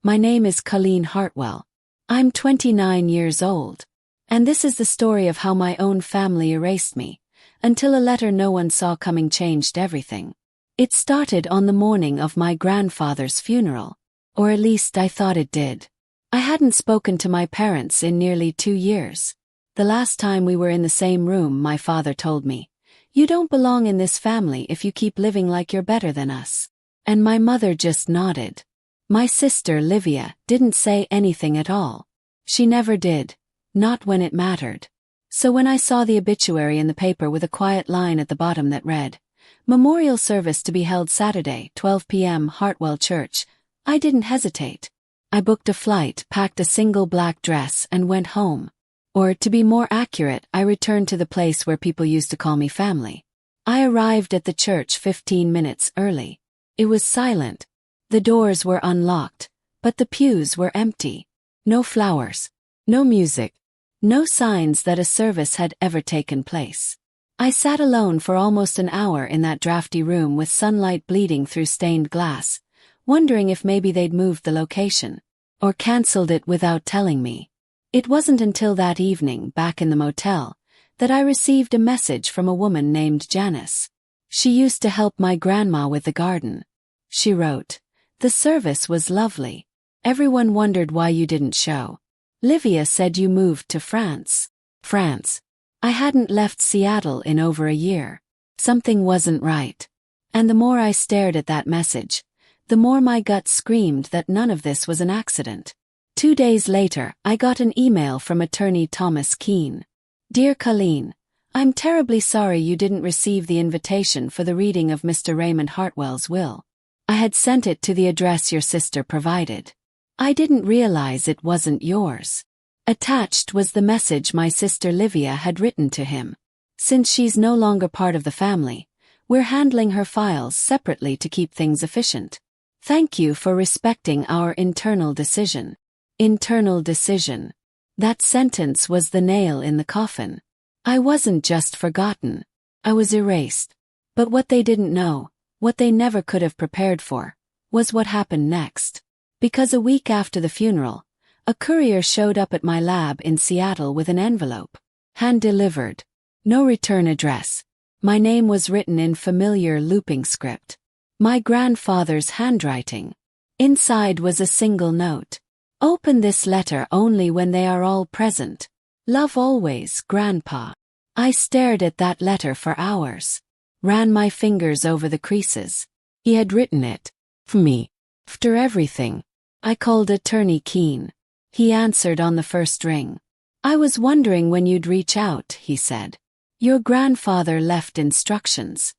My name is Colleen Hartwell. I'm 29 years old. And this is the story of how my own family erased me, until a letter no one saw coming changed everything. It started on the morning of my grandfather's funeral. Or at least I thought it did. I hadn't spoken to my parents in nearly 2 years. The last time we were in the same room, my father told me, "You don't belong in this family if you keep living like you're better than us." And my mother just nodded. My sister, Livia, didn't say anything at all. She never did. Not when it mattered. So when I saw the obituary in the paper with a quiet line at the bottom that read, "Memorial service to be held Saturday, 12 p.m. Hartwell Church," I didn't hesitate. I booked a flight, packed a single black dress, and went home. Or, to be more accurate, I returned to the place where people used to call me family. I arrived at the church 15 minutes early. It was silent. The doors were unlocked, but the pews were empty. No flowers. No music. No signs that a service had ever taken place. I sat alone for almost an hour in that drafty room with sunlight bleeding through stained glass, wondering if maybe they'd moved the location, or cancelled it without telling me. It wasn't until that evening, back in the motel, that I received a message from a woman named Janice. She used to help my grandma with the garden. She wrote, "The service was lovely. Everyone wondered why you didn't show. Livia said you moved to France." France. I hadn't left Seattle in over a year. Something wasn't right. And the more I stared at that message, the more my gut screamed that none of this was an accident. 2 days later, I got an email from attorney Thomas Keene. "Dear Colleen, I'm terribly sorry you didn't receive the invitation for the reading of Mr. Raymond Hartwell's will. I had sent it to the address your sister provided. I didn't realize it wasn't yours." Attached was the message my sister Livia had written to him. "Since she's no longer part of the family, we're handling her files separately to keep things efficient. Thank you for respecting our internal decision." Internal decision. That sentence was the nail in the coffin. I wasn't just forgotten. I was erased. But what they didn't know, what they never could have prepared for, was what happened next. Because a week after the funeral, a courier showed up at my lab in Seattle with an envelope. Hand-delivered. No return address. My name was written in familiar looping script. My grandfather's handwriting. Inside was a single note. "Open this letter only when they are all present. Love always, Grandpa." I stared at that letter for hours. Ran my fingers over the creases. He had written it. For me. After everything. I called attorney Keene. He answered on the first ring. "I was wondering when you'd reach out," he said. "Your grandfather left instructions.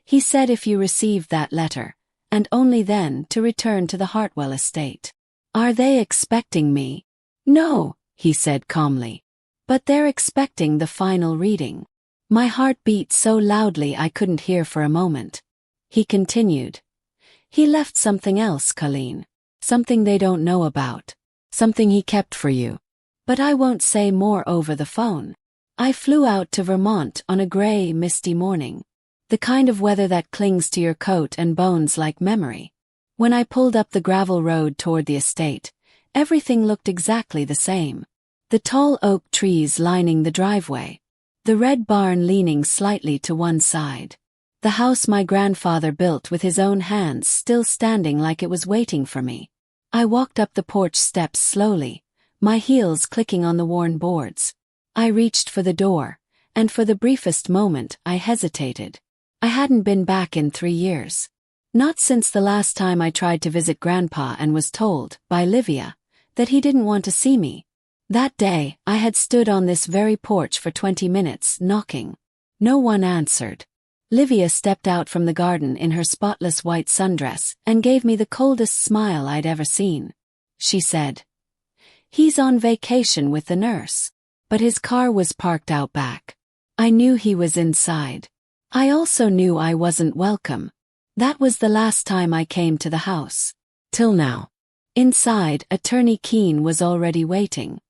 He said if you received that letter, and only then, to return to the Hartwell estate." "Are they expecting me?" "No," he said calmly. "But they're expecting the final reading." My heart beat so loudly I couldn't hear for a moment. He continued. "He left something else, Colleen. Something they don't know about. Something he kept for you. But I won't say more over the phone." I flew out to Vermont on a gray, misty morning. The kind of weather that clings to your coat and bones like memory. When I pulled up the gravel road toward the estate, everything looked exactly the same. The tall oak trees lining the driveway. The red barn leaning slightly to one side. The house my grandfather built with his own hands still standing like it was waiting for me. I walked up the porch steps slowly, my heels clicking on the worn boards. I reached for the door, and for the briefest moment I hesitated. I hadn't been back in 3 years. Not since the last time I tried to visit Grandpa and was told, by Livia, that he didn't want to see me. That day, I had stood on this very porch for 20 minutes, knocking. No one answered. Livia stepped out from the garden in her spotless white sundress and gave me the coldest smile I'd ever seen. She said, "He's on vacation with the nurse." But his car was parked out back. I knew he was inside. I also knew I wasn't welcome. That was the last time I came to the house. Till now. Inside, attorney Keene was already waiting.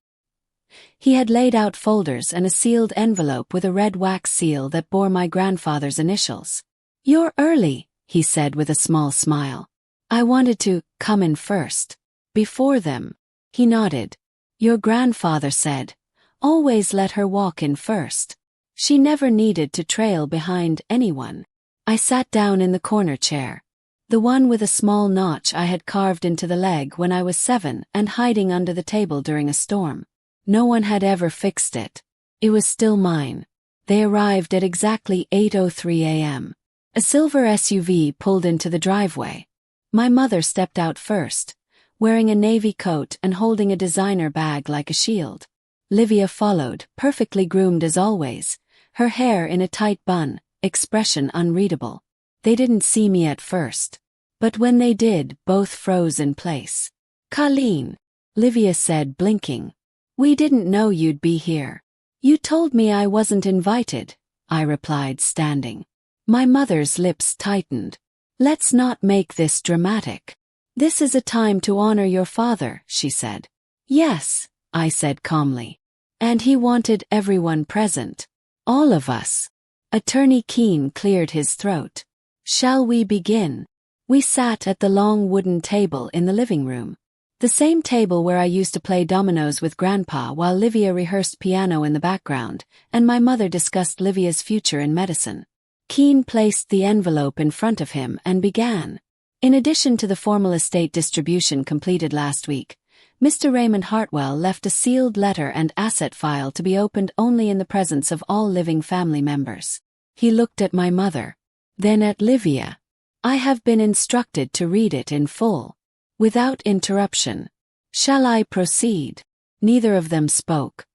He had laid out folders and a sealed envelope with a red wax seal that bore my grandfather's initials. "You're early," he said with a small smile. "I wanted to come in first." Before them. He nodded. Your grandfather said, always let her walk in first. She never needed to trail behind anyone. I sat down in the corner chair. The one with a small notch I had carved into the leg when I was 7 and hiding under the table during a storm. No one had ever fixed it. It was still mine. They arrived at exactly 8:03 a.m. A silver SUV pulled into the driveway. My mother stepped out first, wearing a navy coat and holding a designer bag like a shield. Livia followed, perfectly groomed as always, her hair in a tight bun, expression unreadable. They didn't see me at first. But when they did, both froze in place. Colleen, Livia said, blinking. We didn't know you'd be here. You told me I wasn't invited, I replied, standing. My mother's lips tightened. Let's not make this dramatic. This is a time to honor your father, she said. Yes, I said calmly. And he wanted everyone present. All of us. Attorney Keene cleared his throat. Shall we begin? We sat at the long wooden table in the living room. The same table where I used to play dominoes with Grandpa while Livia rehearsed piano in the background, and my mother discussed Livia's future in medicine. Keene placed the envelope in front of him and began. In addition to the formal estate distribution completed last week, Mr. Raymond Hartwell left a sealed letter and asset file to be opened only in the presence of all living family members. He looked at my mother, then at Livia. I have been instructed to read it in full, without interruption. Shall I proceed? Neither of them spoke.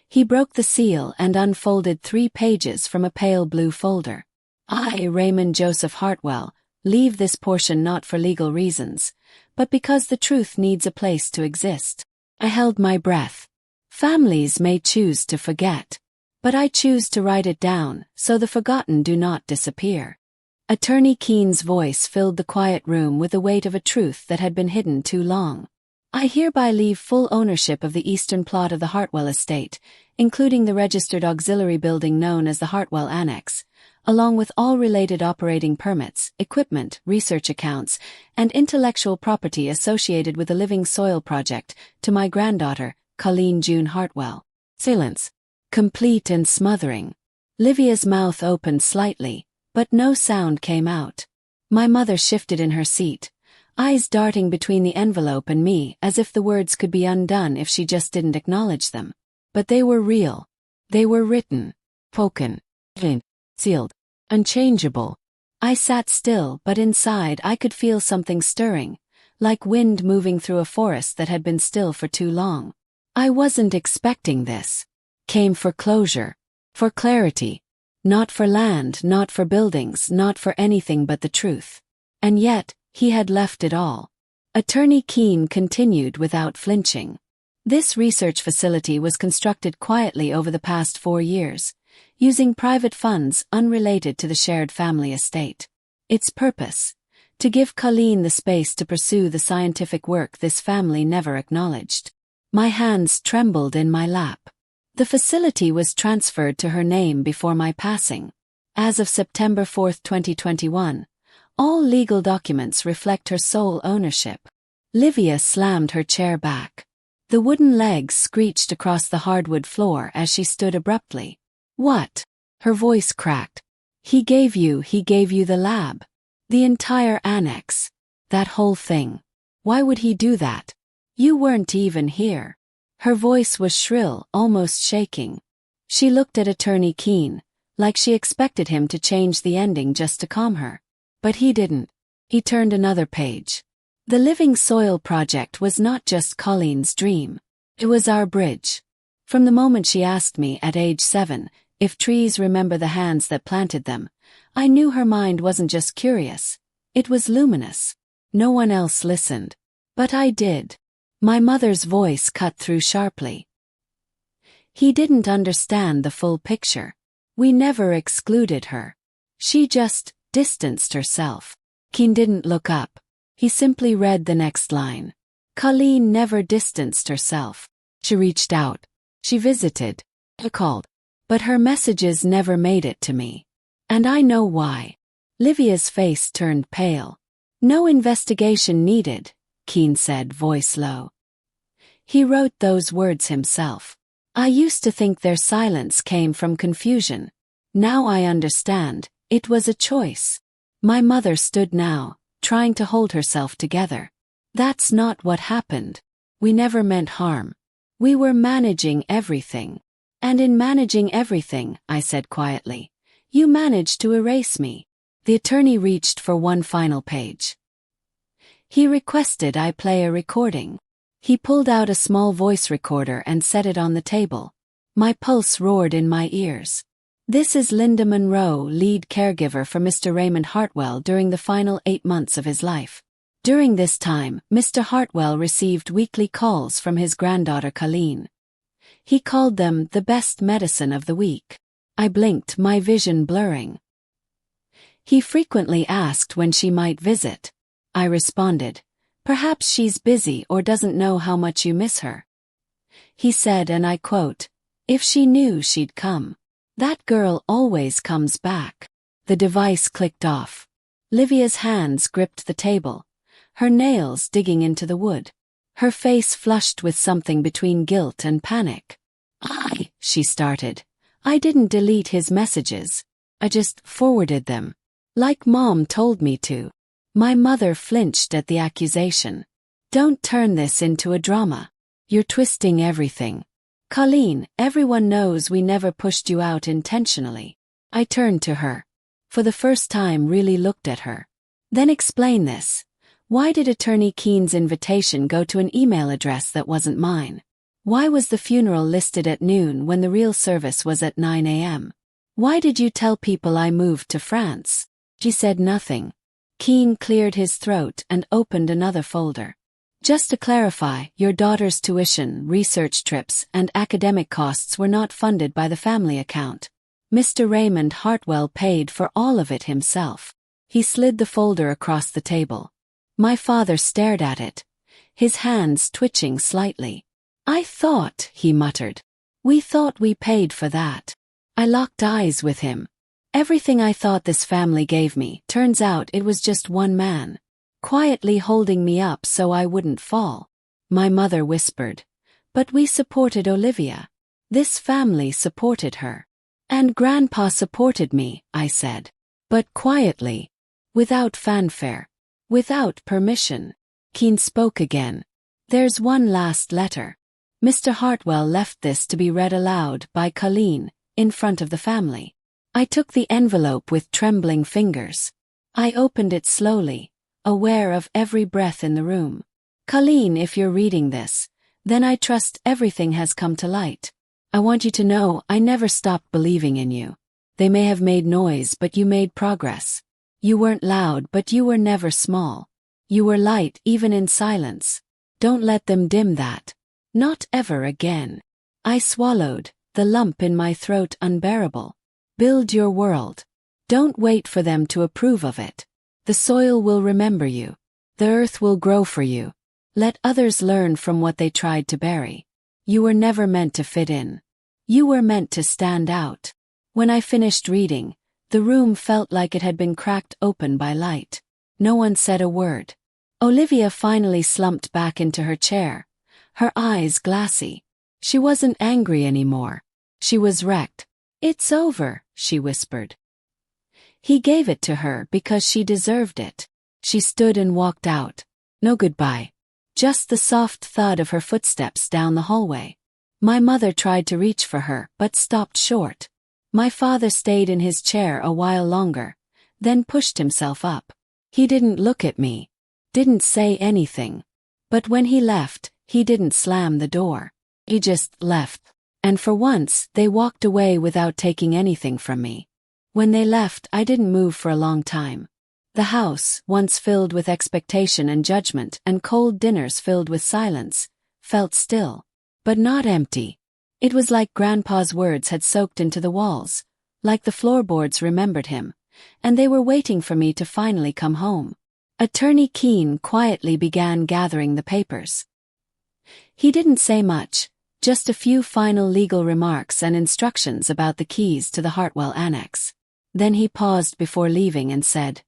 He broke the seal and unfolded 3 pages from a pale blue folder. I, Raymond Joseph Hartwell, leave this portion not for legal reasons, but because the truth needs a place to exist. I held my breath. Families may choose to forget, but I choose to write it down so the forgotten do not disappear. Attorney Keene's voice filled the quiet room with the weight of a truth that had been hidden too long. I hereby leave full ownership of the eastern plot of the Hartwell estate, including the registered auxiliary building known as the Hartwell Annex, along with all related operating permits, equipment, research accounts, and intellectual property associated with the Living Soil Project, to my granddaughter, Colleen June Hartwell. Silence. Complete and smothering. Livia's mouth opened slightly, but no sound came out. My mother shifted in her seat, eyes darting between the envelope and me as if the words could be undone if she just didn't acknowledge them. But they were real. They were written, spoken, sealed, unchangeable. I sat still, but inside I could feel something stirring, like wind moving through a forest that had been still for too long. I wasn't expecting this. Came for closure, for clarity, not for land, not for buildings, not for anything but the truth. And yet, he had left it all. Attorney Keene continued without flinching. This research facility was constructed quietly over the past 4 years, using private funds unrelated to the shared family estate. Its purpose: to give Colleen the space to pursue the scientific work this family never acknowledged. My hands trembled in my lap. The facility was transferred to her name before my passing. As of September 4, 2021, all legal documents reflect her sole ownership. Livia slammed her chair back. The wooden legs screeched across the hardwood floor as she stood abruptly. What? Her voice cracked. He gave you the lab. The entire annex. That whole thing. Why would he do that? You weren't even here. Her voice was shrill, almost shaking. She looked at Attorney Keene, like she expected him to change the ending just to calm her. But he didn't. He turned another page. The Living Soil Project was not just Colleen's dream. It was our bridge. From the moment she asked me at age 7 if trees remember the hands that planted them, I knew her mind wasn't just curious. It was luminous. No one else listened. But I did. My mother's voice cut through sharply. He didn't understand the full picture. We never excluded her. She just distanced herself. Keene didn't look up. He simply read the next line. Colleen never distanced herself. She reached out. She visited. She called. But her messages never made it to me. And I know why. Livia's face turned pale. No investigation needed. Keane said, voice low. He wrote those words himself. I used to think their silence came from confusion. Now I understand, it was a choice. My mother stood now, trying to hold herself together. That's not what happened. We never meant harm. We were managing everything. And in managing everything, I said quietly, you managed to erase me. The attorney reached for one final page. He requested I play a recording. He pulled out a small voice recorder and set it on the table. My pulse roared in my ears. This is Linda Monroe, lead caregiver for Mr. Raymond Hartwell during the final 8 months of his life. During this time, Mr. Hartwell received weekly calls from his granddaughter Colleen. He called them the best medicine of the week. I blinked, my vision blurring. He frequently asked when she might visit. I responded, perhaps she's busy or doesn't know how much you miss her. He said, and I quote, if she knew she'd come. That girl always comes back. The device clicked off. Livia's hands gripped the table, her nails digging into the wood. Her face flushed with something between guilt and panic. She started. I didn't delete his messages. I just forwarded them. Like Mom told me to. My mother flinched at the accusation. Don't turn this into a drama. You're twisting everything. Colleen, everyone knows we never pushed you out intentionally. I turned to her. For the first time really looked at her. Then explain this. Why did Attorney Keane's invitation go to an email address that wasn't mine? Why was the funeral listed at noon when the real service was at 9 a.m.? Why did you tell people I moved to France? She said nothing. Keane cleared his throat and opened another folder. Just to clarify, your daughter's tuition, research trips, and academic costs were not funded by the family account. Mr. Raymond Hartwell paid for all of it himself. He slid the folder across the table. My father stared at it, his hands twitching slightly. I thought, he muttered. We thought we paid for that. I locked eyes with him. Everything I thought this family gave me, turns out it was just one man. Quietly holding me up so I wouldn't fall. My mother whispered. But we supported Olivia. This family supported her. And Grandpa supported me, I said. But quietly. Without fanfare. Without permission. Keane spoke again. There's one last letter. Mr. Hartwell left this to be read aloud by Colleen, in front of the family. I took the envelope with trembling fingers. I opened it slowly, aware of every breath in the room. Colleen, if you're reading this, then I trust everything has come to light. I want you to know I never stopped believing in you. They may have made noise, but you made progress. You weren't loud, but you were never small. You were light even in silence. Don't let them dim that. Not ever again. I swallowed, the lump in my throat unbearable. Build your world. Don't wait for them to approve of it. The soil will remember you. The earth will grow for you. Let others learn from what they tried to bury. You were never meant to fit in. You were meant to stand out. When I finished reading, the room felt like it had been cracked open by light. No one said a word. Olivia finally slumped back into her chair, her eyes glassy. She wasn't angry anymore. She was wrecked. It's over, she whispered. He gave it to her because she deserved it. She stood and walked out. No goodbye. Just the soft thud of her footsteps down the hallway. My mother tried to reach for her, but stopped short. My father stayed in his chair a while longer, then pushed himself up. He didn't look at me. Didn't say anything. But when he left, he didn't slam the door. He just left. And for once, they walked away without taking anything from me. When they left, I didn't move for a long time. The house, once filled with expectation and judgment and cold dinners filled with silence, felt still. But not empty. It was like Grandpa's words had soaked into the walls, like the floorboards remembered him, and they were waiting for me to finally come home. Attorney Keane quietly began gathering the papers. He didn't say much, just a few final legal remarks and instructions about the keys to the Hartwell Annex. Then he paused before leaving and said,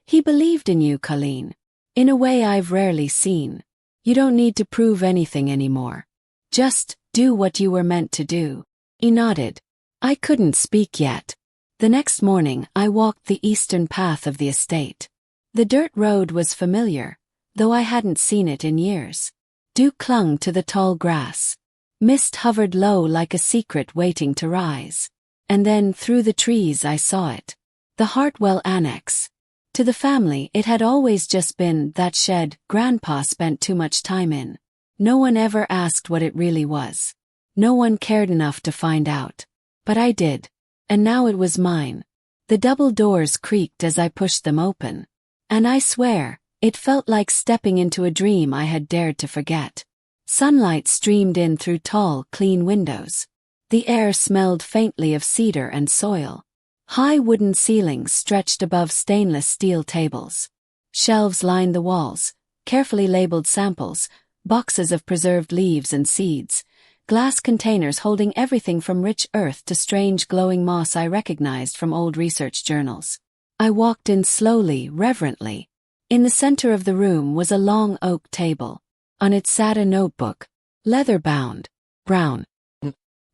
"He believed in you, Colleen. In a way I've rarely seen. You don't need to prove anything anymore. Just do what you were meant to do. He nodded. I couldn't speak yet. The next morning I walked the eastern path of the estate. The dirt road was familiar, though I hadn't seen it in years. Dew clung to the tall grass. Mist hovered low like a secret waiting to rise. And then through the trees I saw it. The Hartwell Annex. To the family it had always just been that shed Grandpa spent too much time in. No one ever asked what it really was. No one cared enough to find out. But I did. And now it was mine. The double doors creaked as I pushed them open. And I swear, it felt like stepping into a dream I had dared to forget. Sunlight streamed in through tall, clean windows. The air smelled faintly of cedar and soil. High wooden ceilings stretched above stainless steel tables. Shelves lined the walls, carefully labeled samples, boxes of preserved leaves and seeds, glass containers holding everything from rich earth to strange glowing moss I recognized from old research journals. I walked in slowly, reverently. In the center of the room was a long oak table. On it sat a notebook, leather-bound, brown,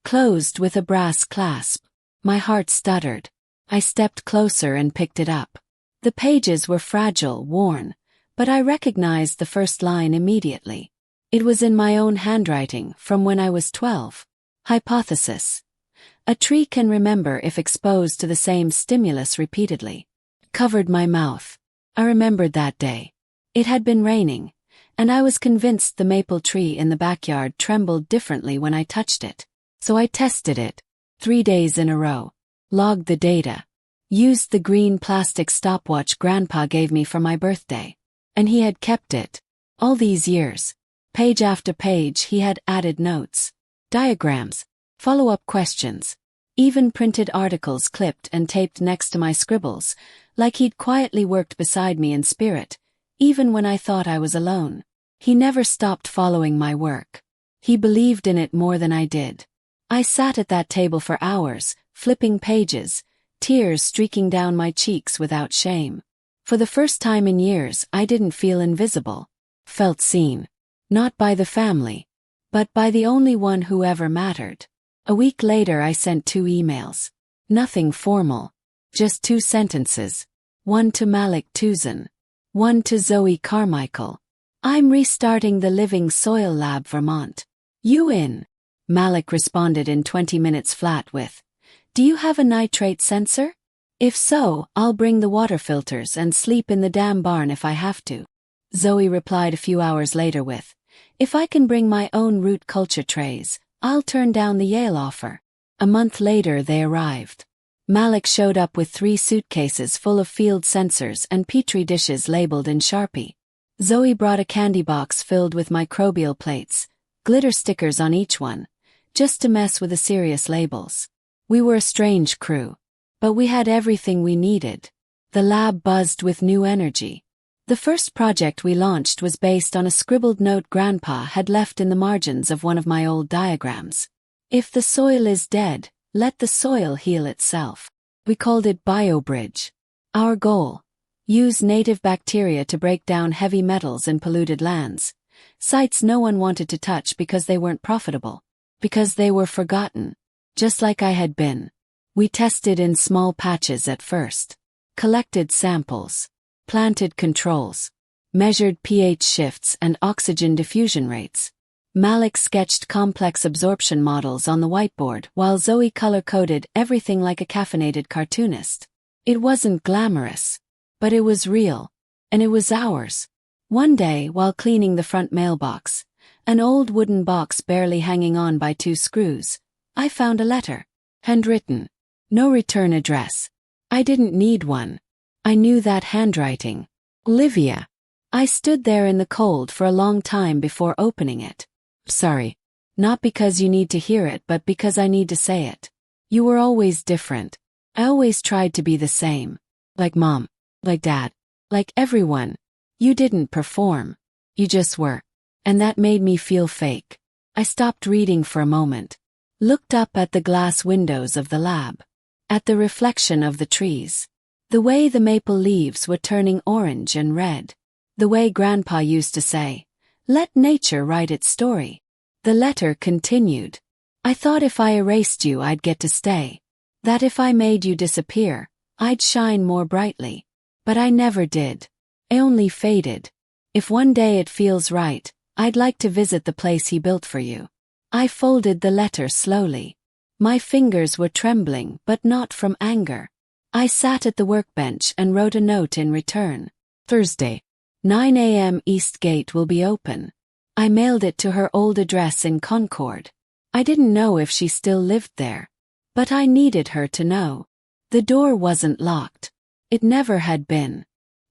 closed with a brass clasp. My heart stuttered. I stepped closer and picked it up. The pages were fragile, worn, but I recognized the first line immediately. It was in my own handwriting from when I was 12. Hypothesis. A tree can remember if exposed to the same stimulus repeatedly. Covered my mouth. I remembered that day. It had been raining, and I was convinced the maple tree in the backyard trembled differently when I touched it. So I tested it. 3 days in a row. Logged the data. Used the green plastic stopwatch Grandpa gave me for my birthday. And he had kept it. All these years. Page after page he had added notes. Diagrams. Follow-up questions. Even printed articles clipped and taped next to my scribbles, like he'd quietly worked beside me in spirit, even when I thought I was alone. He never stopped following my work. He believed in it more than I did. I sat at that table for hours, flipping pages, tears streaking down my cheeks without shame. For the first time in years I didn't feel invisible. Felt seen. Not by the family, but by the only one who ever mattered. A week later I sent 2 emails. Nothing formal. Just 2 sentences. One to Malik Tuzan. One to Zoe Carmichael. I'm restarting the Living Soil Lab Vermont. You in? Malik responded in 20 minutes flat with, do you have a nitrate sensor? If so, I'll bring the water filters and sleep in the damn barn if I have to. Zoe replied a few hours later with, if I can bring my own root culture trays, I'll turn down the Yale offer. A month later they arrived. Malik showed up with 3 suitcases full of field sensors and petri dishes labeled in Sharpie. Zoe brought a candy box filled with microbial plates, glitter stickers on each one, just to mess with the serious labels. We were a strange crew, but we had everything we needed. The lab buzzed with new energy. The first project we launched was based on a scribbled note Grandpa had left in the margins of one of my old diagrams. If the soil is dead, let the soil heal itself. We called it BioBridge. Our goal: use native bacteria to break down heavy metals in polluted lands, sites no one wanted to touch because they weren't profitable, because they were forgotten, just like I had been. We tested in small patches at first, collected samples, planted controls, measured pH shifts and oxygen diffusion rates. Malik sketched complex absorption models on the whiteboard while Zoe color-coded everything like a caffeinated cartoonist. It wasn't glamorous, but it was real, and it was ours. One day, while cleaning the front mailbox, an old wooden box barely hanging on by 2 screws, I found a letter. Handwritten. No return address. I didn't need one. I knew that handwriting. Olivia. I stood there in the cold for a long time before opening it. Sorry. Not because you need to hear it, but because I need to say it. You were always different. I always tried to be the same. Like Mom. Like Dad. Like everyone. You didn't perform. You just were. And that made me feel fake. I stopped reading for a moment. Looked up at the glass windows of the lab. At the reflection of the trees. The way the maple leaves were turning orange and red. The way Grandpa used to say, "Let nature write its story." The letter continued. "I thought if I erased you I'd get to stay. That if I made you disappear, I'd shine more brightly. But I never did. I only faded. If one day it feels right, I'd like to visit the place he built for you." I folded the letter slowly. My fingers were trembling, but not from anger. I sat at the workbench and wrote a note in return. "Thursday, 9 a.m. East Gate will be open." I mailed it to her old address in Concord. I didn't know if she still lived there, but I needed her to know. The door wasn't locked. It never had been.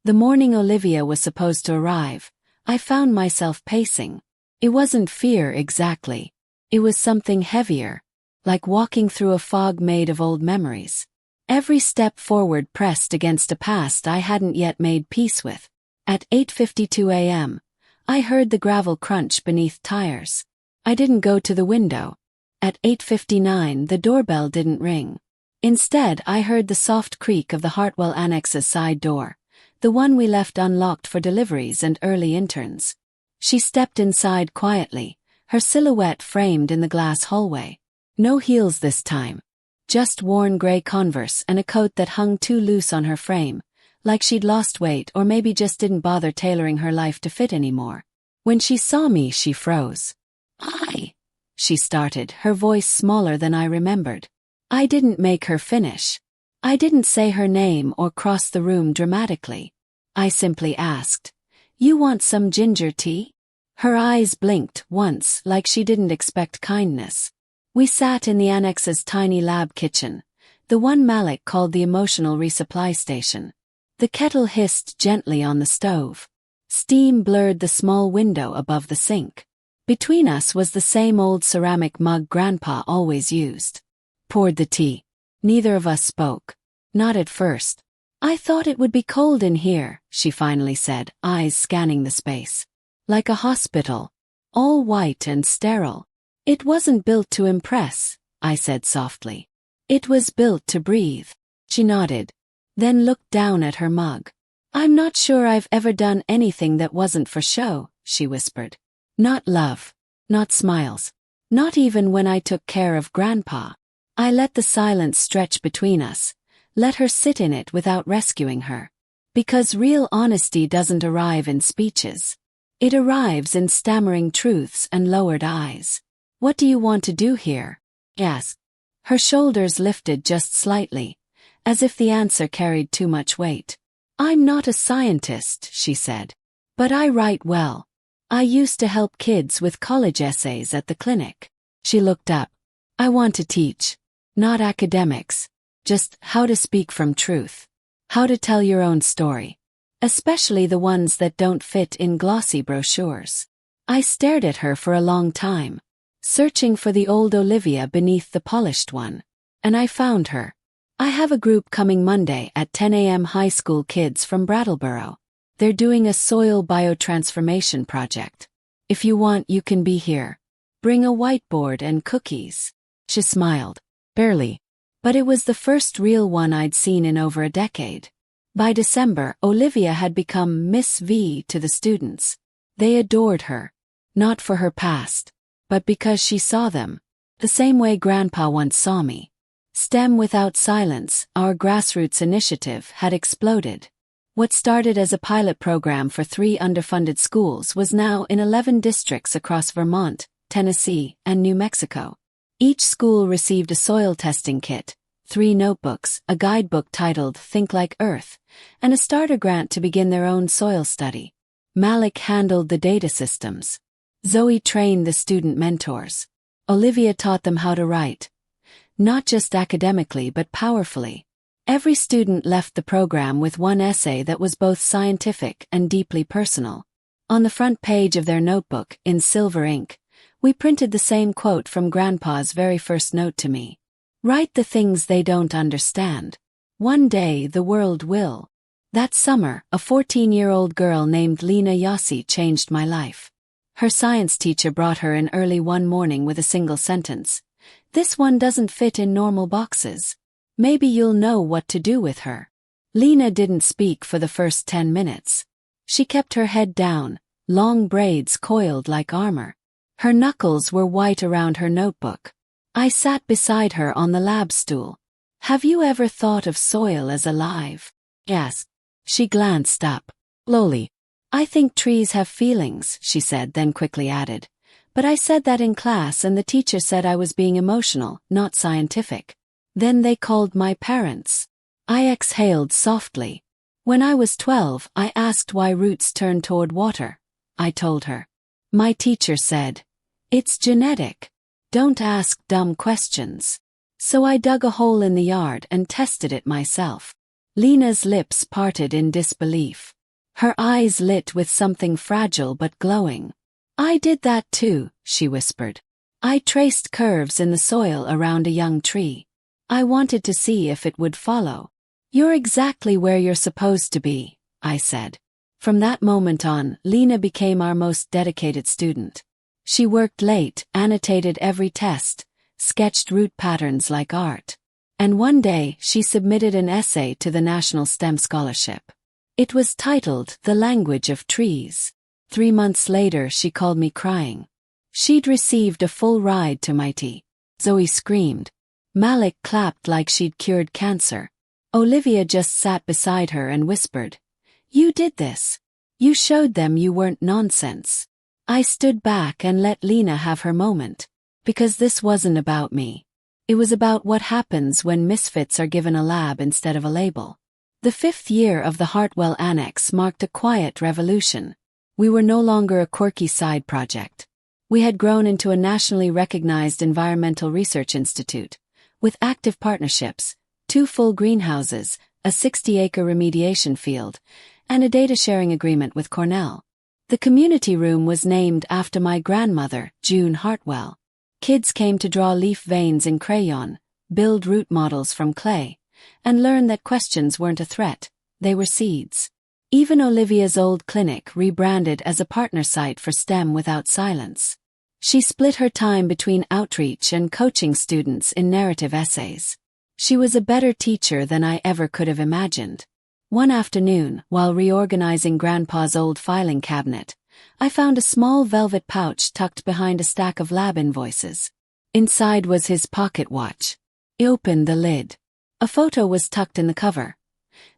The morning Olivia was supposed to arrive, I found myself pacing. It wasn't fear exactly. It was something heavier, like walking through a fog made of old memories. Every step forward pressed against a past I hadn't yet made peace with. At 8:52 a.m., I heard the gravel crunch beneath tires. I didn't go to the window. At 8:59 the doorbell didn't ring. Instead I heard the soft creak of the Hartwell Annex's side door, the one we left unlocked for deliveries and early interns. She stepped inside quietly, her silhouette framed in the glass hallway. No heels this time. Just worn gray Converse and a coat that hung too loose on her frame, like she'd lost weight or maybe just didn't bother tailoring her life to fit anymore. When she saw me, she froze. "Hi," she started, her voice smaller than I remembered. I didn't make her finish. I didn't say her name or cross the room dramatically. I simply asked, "You want some ginger tea?" Her eyes blinked once, like she didn't expect kindness. We sat in the Annex's tiny lab kitchen, the one Malik called the emotional resupply station. The kettle hissed gently on the stove. Steam blurred the small window above the sink. Between us was the same old ceramic mug Grandpa always used. Poured the tea. Neither of us spoke. Not at first. "I thought it would be cold in here," she finally said, eyes scanning the space. "Like a hospital. All white and sterile." "It wasn't built to impress," I said softly. "It was built to breathe." She nodded, then looked down at her mug. "I'm not sure I've ever done anything that wasn't for show," she whispered. "Not love. Not smiles. Not even when I took care of Grandpa." I let the silence stretch between us, let her sit in it without rescuing her. Because real honesty doesn't arrive in speeches. It arrives in stammering truths and lowered eyes. "What do you want to do here?" Yes. Her shoulders lifted just slightly, as if the answer carried too much weight. "I'm not a scientist," she said. "But I write well. I used to help kids with college essays at the clinic." She looked up. "I want to teach. Not academics. Just how to speak from truth. How to tell your own story. Especially the ones that don't fit in glossy brochures." I stared at her for a long time, searching for the old Olivia beneath the polished one. And I found her. "I have a group coming Monday at 10 a.m. high school kids from Brattleboro. They're doing a soil biotransformation project. If you want, you can be here. Bring a whiteboard and cookies." She smiled. Barely. But it was the first real one I'd seen in over a decade. By December, Olivia had become Miss V to the students. They adored her. Not for her past, but because she saw them. The same way Grandpa once saw me. STEM Without Silence, our grassroots initiative, had exploded. What started as a pilot program for 3 underfunded schools was now in 11 districts across Vermont, Tennessee, and New Mexico. Each school received a soil testing kit, 3 notebooks, a guidebook titled Think Like Earth, and a starter grant to begin their own soil study. Malik handled the data systems. Zoe trained the student mentors. Olivia taught them how to write. Not just academically but powerfully. Every student left the program with one essay that was both scientific and deeply personal. On the front page of their notebook, in silver ink, we printed the same quote from Grandpa's very first note to me. "Write the things they don't understand. One day the world will." That summer, a 14-year-old girl named Lena Yossi changed my life. Her science teacher brought her in early one morning with a single sentence. "This one doesn't fit in normal boxes. Maybe you'll know what to do with her." Lena didn't speak for the first 10 minutes. She kept her head down, long braids coiled like armor. Her knuckles were white around her notebook. I sat beside her on the lab stool. "Have you ever thought of soil as alive?" Yes. She glanced up. Slowly. "I think trees have feelings," she said, then quickly added. "But I said that in class and the teacher said I was being emotional, not scientific. Then they called my parents." I exhaled softly. "When I was 12, I asked why roots turn toward water," I told her. "My teacher said, 'It's genetic. Don't ask dumb questions.' So I dug a hole in the yard and tested it myself." Lena's lips parted in disbelief. Her eyes lit with something fragile but glowing. "I did that too," she whispered. "I traced curves in the soil around a young tree. I wanted to see if it would follow." "You're exactly where you're supposed to be," I said. From that moment on, Lena became our most dedicated student. She worked late, annotated every test, sketched root patterns like art. And one day, she submitted an essay to the National STEM Scholarship. It was titled The Language of Trees. 3 months later, she called me crying. She'd received a full ride to MIT. Zoe screamed. Malik clapped like she'd cured cancer. Olivia just sat beside her and whispered, "You did this. You showed them you weren't nonsense." I stood back and let Lena have her moment. Because this wasn't about me. It was about what happens when misfits are given a lab instead of a label. The 5th year of the Hartwell Annex marked a quiet revolution. We were no longer a quirky side project. We had grown into a nationally recognized environmental research institute, with active partnerships, 2 full greenhouses, a 60-acre remediation field, and a data-sharing agreement with Cornell. The community room was named after my grandmother, June Hartwell. Kids came to draw leaf veins in crayon, build root models from clay, and learn that questions weren't a threat, they were seeds. Even Olivia's old clinic rebranded as a partner site for STEM without silence. She split her time between outreach and coaching students in narrative essays. She was a better teacher than I ever could have imagined. One afternoon, while reorganizing Grandpa's old filing cabinet, I found a small velvet pouch tucked behind a stack of lab invoices. Inside was his pocket watch. I opened the lid. A photo was tucked in the cover.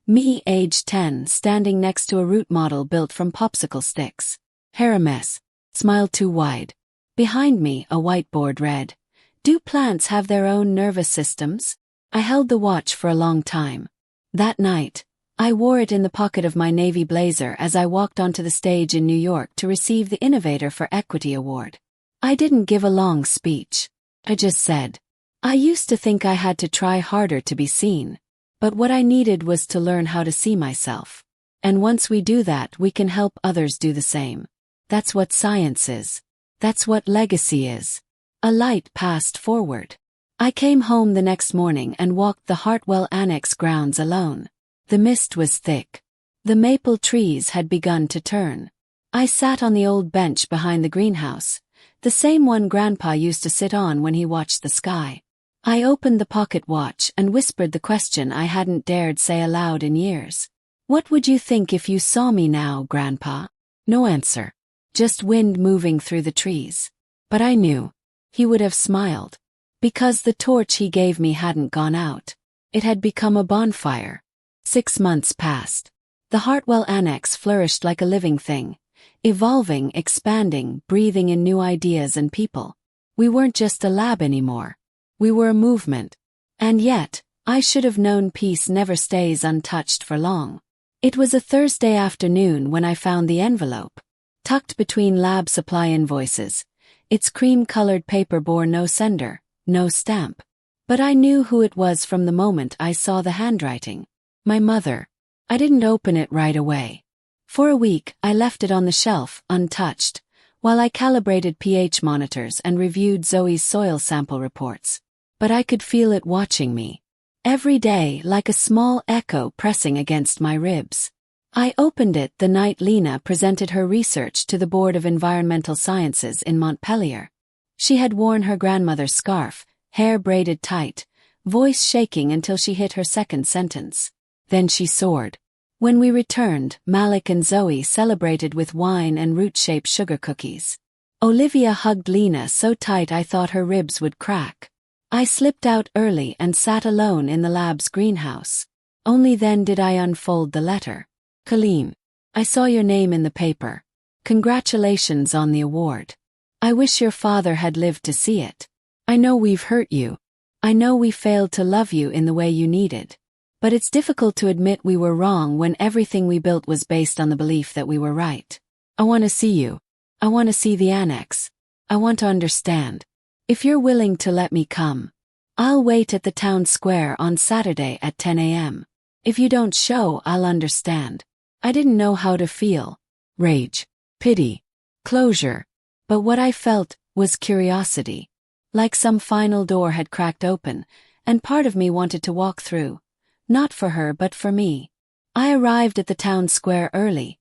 Me, age 10, standing next to a root model built from popsicle sticks. Hair a mess. Smiled too wide. Behind me, a whiteboard read, "Do plants have their own nervous systems?" I held the watch for a long time. That night, I wore it in the pocket of my navy blazer as I walked onto the stage in New York to receive the Innovator for Equity Award. I didn't give a long speech. I just said, "I used to think I had to try harder to be seen. But what I needed was to learn how to see myself. And once we do that, we can help others do the same. That's what science is. That's what legacy is." A light passed forward. I came home the next morning and walked the Hartwell Annex grounds alone. The mist was thick. The maple trees had begun to turn. I sat on the old bench behind the greenhouse, the same one Grandpa used to sit on when he watched the sky. I opened the pocket watch and whispered the question I hadn't dared say aloud in years. "What would you think if you saw me now, Grandpa?" No answer. Just wind moving through the trees. But I knew. He would have smiled. Because the torch he gave me hadn't gone out. It had become a bonfire. 6 months passed. The Hartwell Annex flourished like a living thing, evolving, expanding, breathing in new ideas and people. We weren't just a lab anymore. We were a movement. And yet, I should have known peace never stays untouched for long. It was a Thursday afternoon when I found the envelope. Tucked between lab supply invoices, its cream-colored paper bore no sender, no stamp. But I knew who it was from the moment I saw the handwriting. My mother. I didn't open it right away. For a week, I left it on the shelf, untouched, while I calibrated pH monitors and reviewed Zoe's soil sample reports. But I could feel it watching me. Every day, like a small echo pressing against my ribs. I opened it the night Lena presented her research to the Board of Environmental Sciences in Montpelier. She had worn her grandmother's scarf, hair braided tight, voice shaking until she hit her second sentence. Then she soared. When we returned, Malik and Zoe celebrated with wine and root-shaped sugar cookies. Olivia hugged Lena so tight I thought her ribs would crack. I slipped out early and sat alone in the lab's greenhouse. Only then did I unfold the letter. Colleen, I saw your name in the paper. Congratulations on the award. I wish your father had lived to see it. I know we've hurt you. I know we failed to love you in the way you needed. But it's difficult to admit we were wrong when everything we built was based on the belief that we were right. I want to see you. I want to see the annex. I want to understand. If you're willing to let me come, I'll wait at the town square on Saturday at 10 a.m. If you don't show, I'll understand. I didn't know how to feel. Rage, pity, closure. But what I felt was curiosity. Like some final door had cracked open, and part of me wanted to walk through. Not for her but for me. I arrived at the town square early,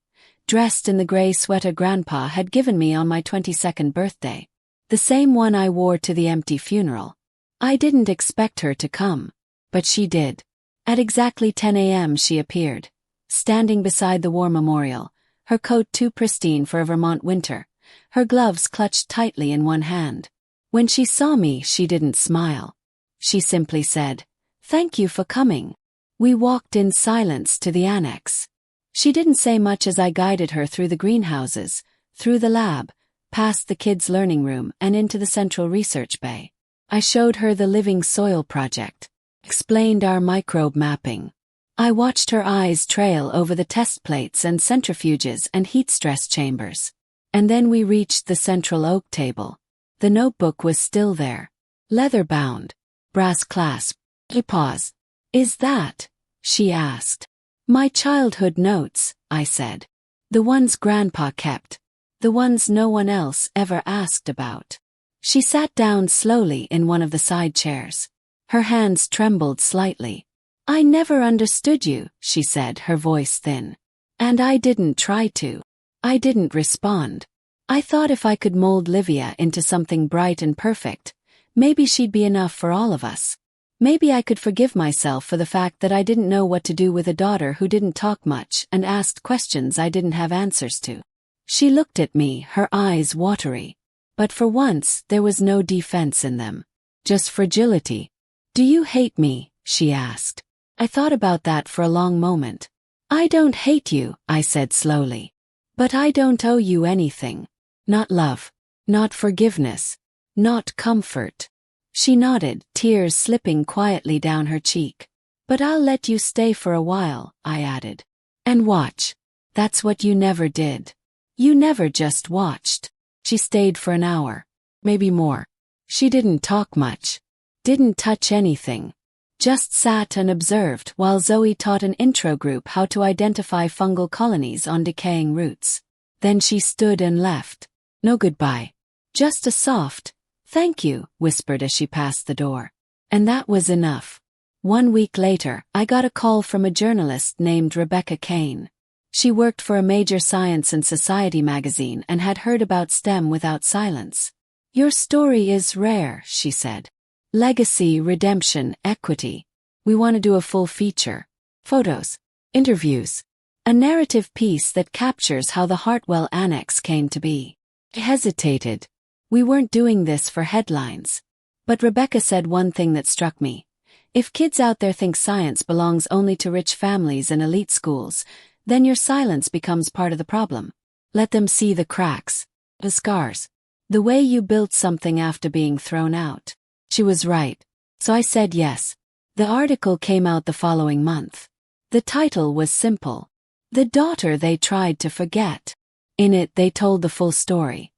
dressed in the gray sweater Grandpa had given me on my 22nd birthday. The same one I wore to the empty funeral. I didn't expect her to come, but she did. At exactly 10 a.m. she appeared, standing beside the war memorial, her coat too pristine for a Vermont winter, her gloves clutched tightly in one hand. When she saw me, she didn't smile. She simply said, "Thank you for coming." We walked in silence to the annex. She didn't say much as I guided her through the greenhouses, through the lab, past the kids' learning room and into the central research bay. I showed her the living soil project, explained our microbe mapping. I watched her eyes trail over the test plates and centrifuges and heat stress chambers. And then we reached the central oak table. The notebook was still there. Leather-bound. Brass clasp. I paused. "Is that?" she asked. "My childhood notes," I said. "The ones Grandpa kept. The ones no one else ever asked about." She sat down slowly in one of the side chairs. Her hands trembled slightly. "I never understood you," she said, her voice thin. "And I didn't try to." I didn't respond. I thought if I could mold Livia into something bright and perfect, maybe she'd be enough for all of us. Maybe I could forgive myself for the fact that I didn't know what to do with a daughter who didn't talk much and asked questions I didn't have answers to. She looked at me, her eyes watery. But for once, there was no defense in them. Just fragility. "Do you hate me?" she asked. I thought about that for a long moment. "I don't hate you," I said slowly. "But I don't owe you anything. Not love. Not forgiveness. Not comfort." She nodded, tears slipping quietly down her cheek. "But I'll let you stay for a while," I added. "And watch. That's what you never did. You never just watched." She stayed for an hour. Maybe more. She didn't talk much. Didn't touch anything. Just sat and observed while Zoe taught an intro group how to identify fungal colonies on decaying roots. Then she stood and left. No goodbye. Just a soft, "Thank you," whispered as she passed the door. And that was enough. 1 week later, I got a call from a journalist named Rebecca Kane. She worked for a major science and society magazine and had heard about STEM without silence. "Your story is rare," she said. "Legacy, redemption, equity. We want to do a full feature. Photos, interviews. A narrative piece that captures how the Hartwell Annex came to be." I hesitated. We weren't doing this for headlines. But Rebecca said one thing that struck me. If kids out there think science belongs only to rich families and elite schools, then your silence becomes part of the problem. Let them see the cracks, the scars, the way you built something after being thrown out. She was right. So I said yes. The article came out the following month. The title was simple. "The Daughter They Tried to Forget." In it they told the full story.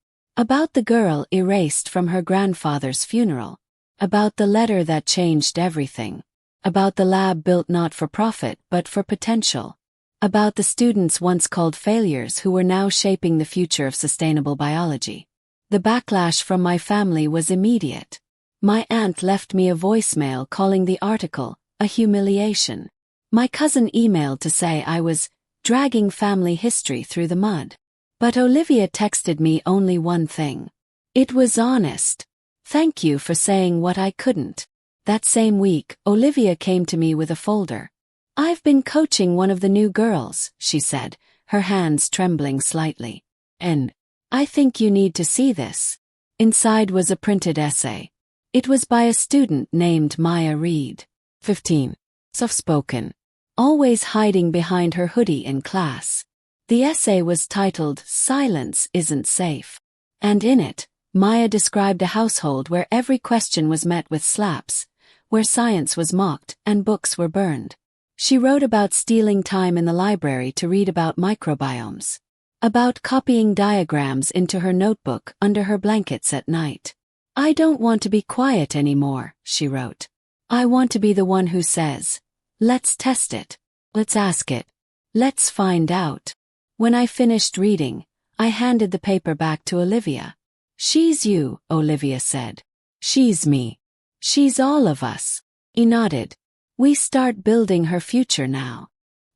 About the girl erased from her grandfather's funeral. About the letter that changed everything. About the lab built not for profit but for potential. About the students once called failures who were now shaping the future of sustainable biology. The backlash from my family was immediate. My aunt left me a voicemail calling the article a humiliation. My cousin emailed to say I was dragging family history through the mud. But Olivia texted me only one thing. It was honest. "Thank you for saying what I couldn't." That same week, Olivia came to me with a folder. I've been coaching one of the new girls, she said, her hands trembling slightly. And I think you need to see this. Inside was a printed essay. It was by a student named Maya Reed. 15. Soft-spoken. Always hiding behind her hoodie in class. The essay was titled Silence Isn't Safe. And in it, Maya described a household where every question was met with slaps, where science was mocked and books were burned. She wrote about stealing time in the library to read about microbiomes, about copying diagrams into her notebook under her blankets at night. I don't want to be quiet anymore, she wrote. I want to be the one who says, let's test it. Let's ask it. Let's find out. When I finished reading, I handed the paper back to Olivia. She's you, Olivia said. She's me. She's all of us. He nodded. We start building her future now.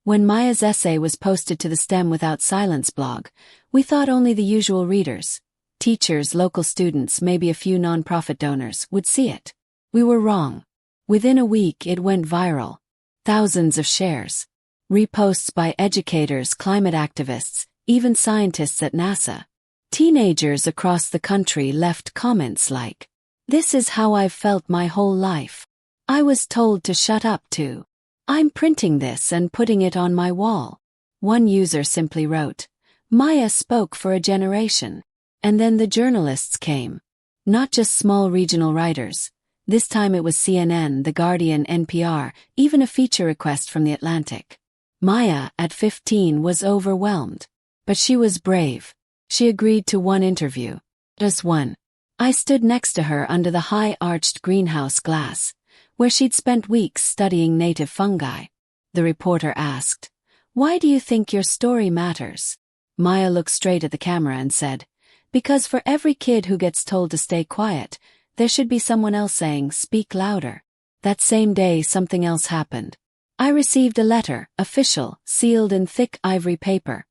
When Maya's essay was posted to the STEM Without Silence blog, we thought only the usual readers, teachers, local students, maybe a few non-profit donors, would see it. We were wrong. Within a week it went viral. Thousands of shares. Reposts by educators, climate activists, even scientists at NASA. Teenagers across the country left comments like, "This is how I've felt my whole life. I was told to shut up too. I'm printing this and putting it on my wall." One user simply wrote, "Maya spoke for a generation." And then the journalists came. Not just small regional writers. This time it was CNN, The Guardian, NPR, even a feature request from The Atlantic. Maya, at 15, was overwhelmed. But she was brave. She agreed to one interview. Just one. I stood next to her under the high-arched greenhouse glass, where she'd spent weeks studying native fungi. The reporter asked, "Why do you think your story matters?" Maya looked straight at the camera and said, "Because for every kid who gets told to stay quiet, there should be someone else saying, speak louder." That same day something else happened. I received a letter, official, sealed in thick ivory paper,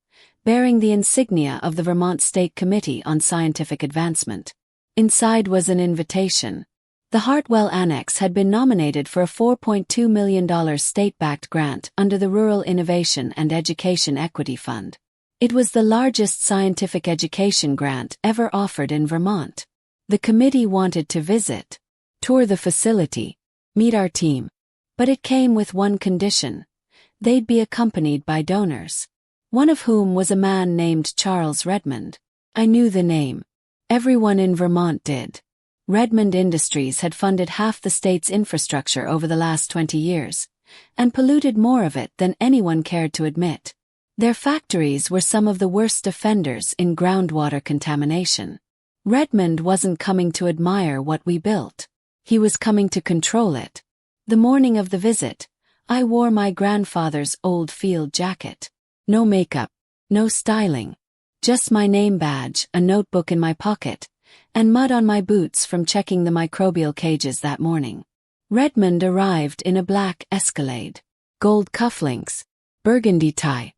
bearing the insignia of the Vermont State Committee on Scientific Advancement. Inside was an invitation. The Hartwell Annex had been nominated for a $4.2 million state-backed grant under the Rural Innovation and Education Equity Fund. It was the largest scientific education grant ever offered in Vermont. The committee wanted to visit, tour the facility, meet our team. But it came with one condition. They'd be accompanied by donors. One of whom was a man named Charles Redmond. I knew the name. Everyone in Vermont did. Redmond Industries had funded half the state's infrastructure over the last 20 years, and polluted more of it than anyone cared to admit. Their factories were some of the worst offenders in groundwater contamination. Redmond wasn't coming to admire what we built. He was coming to control it. The morning of the visit, I wore my grandfather's old field jacket. No makeup, no styling. Just my name badge, a notebook in my pocket, and mud on my boots from checking the microbial cages that morning. Redmond arrived in a black Escalade, gold cufflinks, burgundy tie.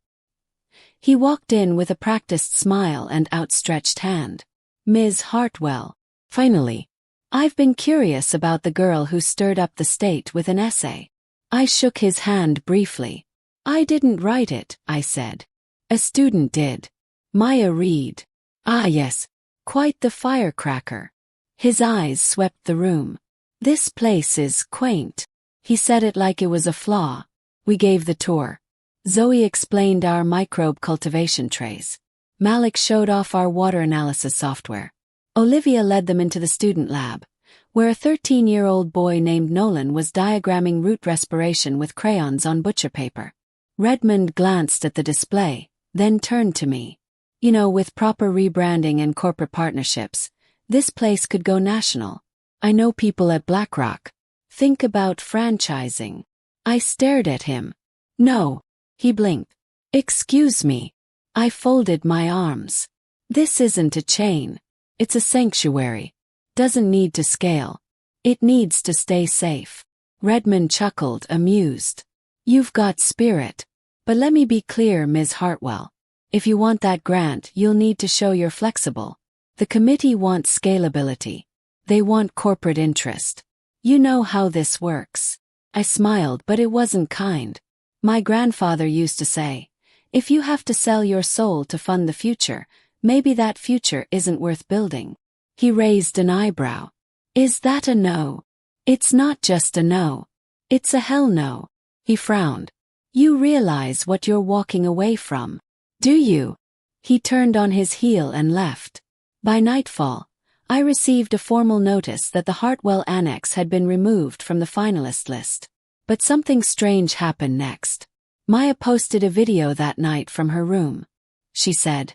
He walked in with a practiced smile and outstretched hand. "Ms. Hartwell, finally. I've been curious about the girl who stirred up the state with an essay." I shook his hand briefly. "I didn't write it," I said. "A student did. Maya Reed." "Ah yes. Quite the firecracker." His eyes swept the room. "This place is quaint." He said it like it was a flaw. We gave the tour. Zoe explained our microbe cultivation trays. Malik showed off our water analysis software. Olivia led them into the student lab, where a 13-year-old boy named Nolan was diagramming root respiration with crayons on butcher paper. Redmond glanced at the display, then turned to me. "You know, with proper rebranding and corporate partnerships, this place could go national. I know people at BlackRock. Think about franchising." I stared at him. "No." He blinked. "Excuse me." I folded my arms. "This isn't a chain. It's a sanctuary. Doesn't need to scale. It needs to stay safe." Redmond chuckled, amused. "You've got spirit. But let me be clear, Ms. Hartwell. If you want that grant, you'll need to show you're flexible. The committee wants scalability. They want corporate interest. You know how this works." I smiled, but it wasn't kind. My grandfather used to say, if you have to sell your soul to fund the future, maybe that future isn't worth building. He raised an eyebrow. Is that a no? It's not just a no. It's a hell no. He frowned. You realize what you're walking away from, do you? He turned on his heel and left. By nightfall, I received a formal notice that the Hartwell Annex had been removed from the finalist list. But something strange happened next. Maya posted a video that night from her room. She said,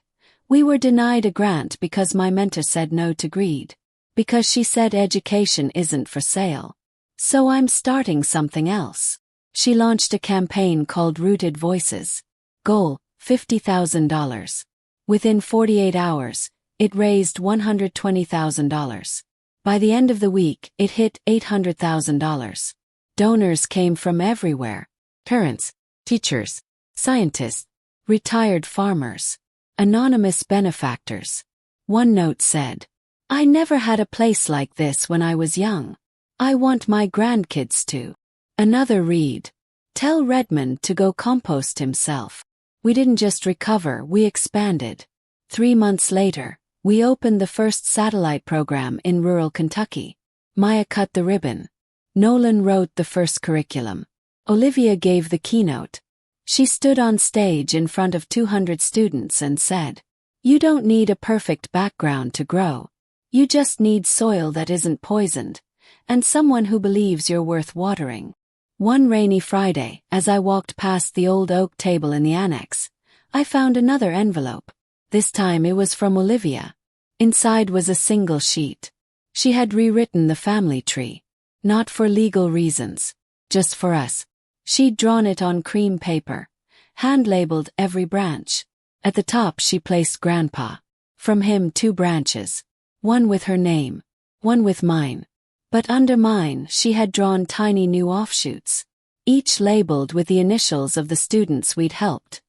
"We were denied a grant because my mentor said no to greed. Because she said education isn't for sale. So I'm starting something else." She launched a campaign called Rooted Voices. Goal, $50,000. Within 48 hours, it raised $120,000. By the end of the week, it hit $800,000. Donors came from everywhere. Parents, teachers, scientists, retired farmers, anonymous benefactors. One note said, "I never had a place like this when I was young. I want my grandkids to." Another read, "Tell Redmond to go compost himself." We didn't just recover, we expanded. 3 months later, we opened the first satellite program in rural Kentucky. Maya cut the ribbon. Nolan wrote the first curriculum. Olivia gave the keynote. She stood on stage in front of 200 students and said, "You don't need a perfect background to grow. You just need soil that isn't poisoned, and someone who believes you're worth watering." One rainy Friday, as I walked past the old oak table in the annex, I found another envelope. This time it was from Olivia. Inside was a single sheet. She had rewritten the family tree. Not for legal reasons. Just for us. She'd drawn it on cream paper. Hand-labeled every branch. At the top she placed Grandpa. From him 2 branches. One with her name. One with mine. But under mine she had drawn tiny new offshoots. Each labeled with the initials of the students we'd helped.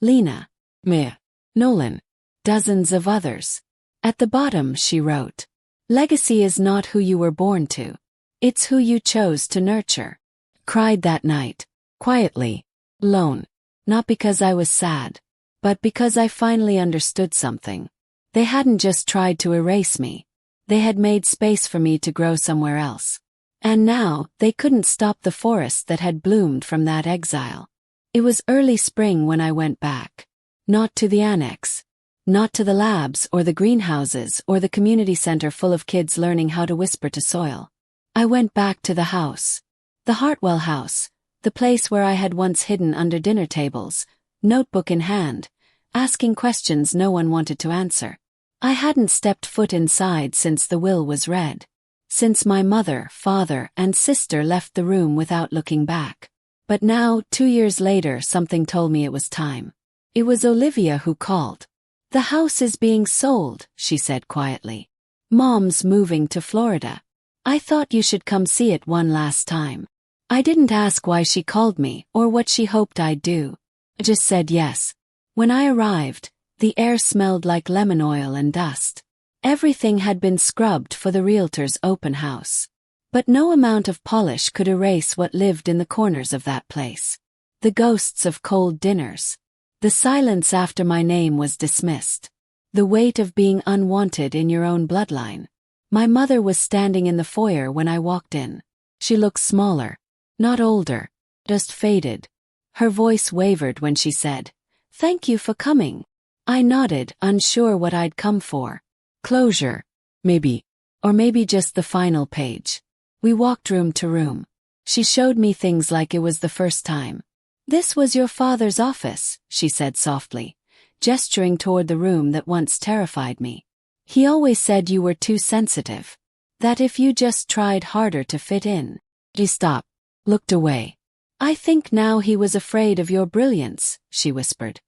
Lena. Mia. Nolan. Dozens of others. At the bottom she wrote, "Legacy is not who you were born to. It's who you chose to nurture." Cried that night. Quietly. Alone. Not because I was sad. But because I finally understood something. They hadn't just tried to erase me. They had made space for me to grow somewhere else. And now, they couldn't stop the forest that had bloomed from that exile. It was early spring when I went back. Not to the annex. Not to the labs or the greenhouses or the community center full of kids learning how to whisper to soil. I went back to the house. The Hartwell house, the place where I had once hidden under dinner tables, notebook in hand, asking questions no one wanted to answer. I hadn't stepped foot inside since the will was read. Since my mother, father, and sister left the room without looking back. But now, 2 years later, something told me it was time. It was Olivia who called. "The house is being sold," she said quietly. "Mom's moving to Florida. I thought you should come see it one last time." I didn't ask why she called me or what she hoped I'd do. I just said yes. When I arrived, the air smelled like lemon oil and dust. Everything had been scrubbed for the realtor's open house. But no amount of polish could erase what lived in the corners of that place. The ghosts of cold dinners. The silence after my name was dismissed. The weight of being unwanted in your own bloodline. My mother was standing in the foyer when I walked in. She looked smaller. Not older. Just faded. Her voice wavered when she said, "Thank you for coming." I nodded, unsure what I'd come for. Closure. Maybe. Or maybe just the final page. We walked room to room. She showed me things like it was the first time. "This was your father's office," she said softly, gesturing toward the room that once terrified me. "He always said you were too sensitive. That if you just tried harder to fit in." She stopped, looked away. "I think now he was afraid of your brilliance," she whispered.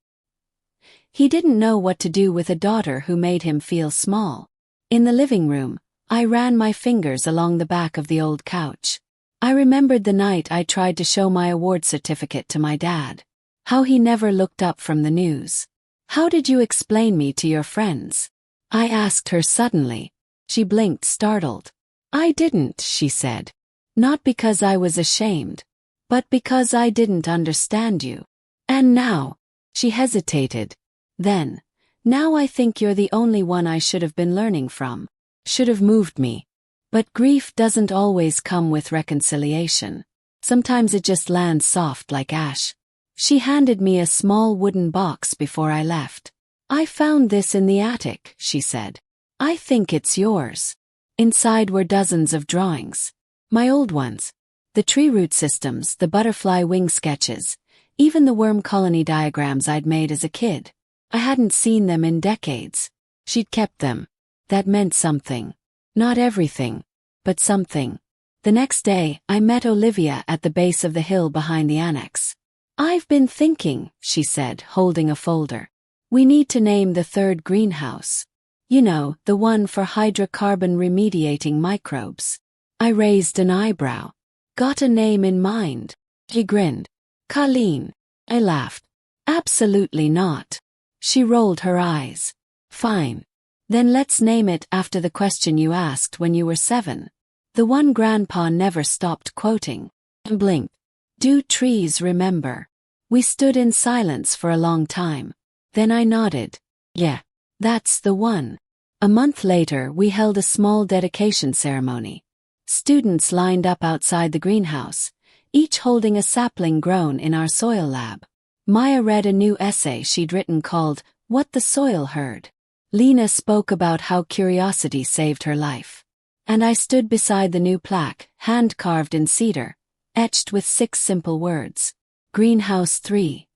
He didn't know what to do with a daughter who made him feel small. In the living room, I ran my fingers along the back of the old couch. I remembered the night I tried to show my award certificate to my dad. How he never looked up from the news. "How did you explain me to your friends?" I asked her suddenly. She blinked, startled. "I didn't," she said. "Not because I was ashamed. But because I didn't understand you. And now, she hesitated. Then, now I think you're the only one I should have been learning from. Should have moved me. But grief doesn't always come with reconciliation. Sometimes it just lands soft like ash. She handed me a small wooden box before I left. I found this in the attic, she said. I think it's yours. Inside were dozens of drawings. My old ones. The tree root systems, the butterfly wing sketches, even the worm colony diagrams I'd made as a kid. I hadn't seen them in decades. She'd kept them. That meant something. Not everything, but something. The next day, I met Olivia at the base of the hill behind the annex. I've been thinking, she said, holding a folder. We need to name the third greenhouse. You know, the one for hydrocarbon remediating microbes. I raised an eyebrow. Got a name in mind. He grinned. Colleen. I laughed. Absolutely not. She rolled her eyes. Fine. Then let's name it after the question you asked when you were 7. The one Grandpa never stopped quoting. And blinked. Do trees remember? We stood in silence for a long time. Then I nodded. Yeah, that's the one. A month later, we held a small dedication ceremony. Students lined up outside the greenhouse, each holding a sapling grown in our soil lab. Maya read a new essay she'd written called What the Soil Heard. Lena spoke about how curiosity saved her life. And I stood beside the new plaque, hand-carved in cedar, etched with 6 simple words. Greenhouse 3.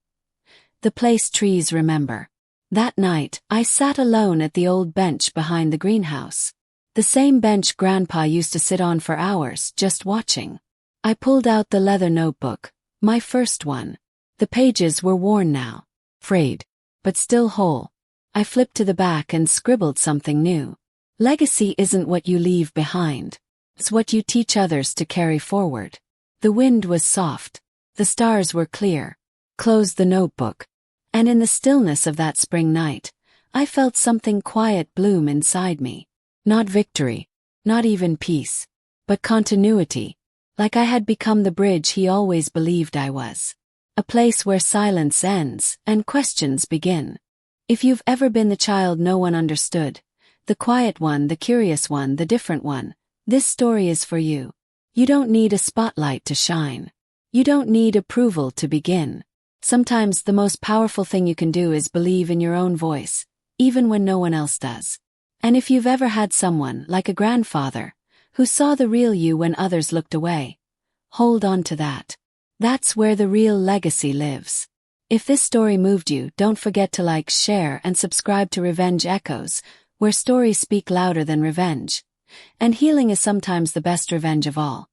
The place trees remember. That night, I sat alone at the old bench behind the greenhouse. The same bench Grandpa used to sit on for hours, just watching. I pulled out the leather notebook, my first one. The pages were worn now, frayed, but still whole. I flipped to the back and scribbled something new. Legacy isn't what you leave behind. It's what you teach others to carry forward. The wind was soft. The stars were clear. Closed the notebook. And in the stillness of that spring night, I felt something quiet bloom inside me. Not victory. Not even peace. But continuity. Like I had become the bridge he always believed I was. A place where silence ends and questions begin. If you've ever been the child no one understood, the quiet one, the curious one, the different one, this story is for you. You don't need a spotlight to shine. You don't need approval to begin. Sometimes the most powerful thing you can do is believe in your own voice, even when no one else does. And if you've ever had someone, like a grandfather, who saw the real you when others looked away, hold on to that. That's where the real legacy lives. If this story moved you, don't forget to like, share, and subscribe to Revenge Echoes, where stories speak louder than revenge. And healing is sometimes the best revenge of all.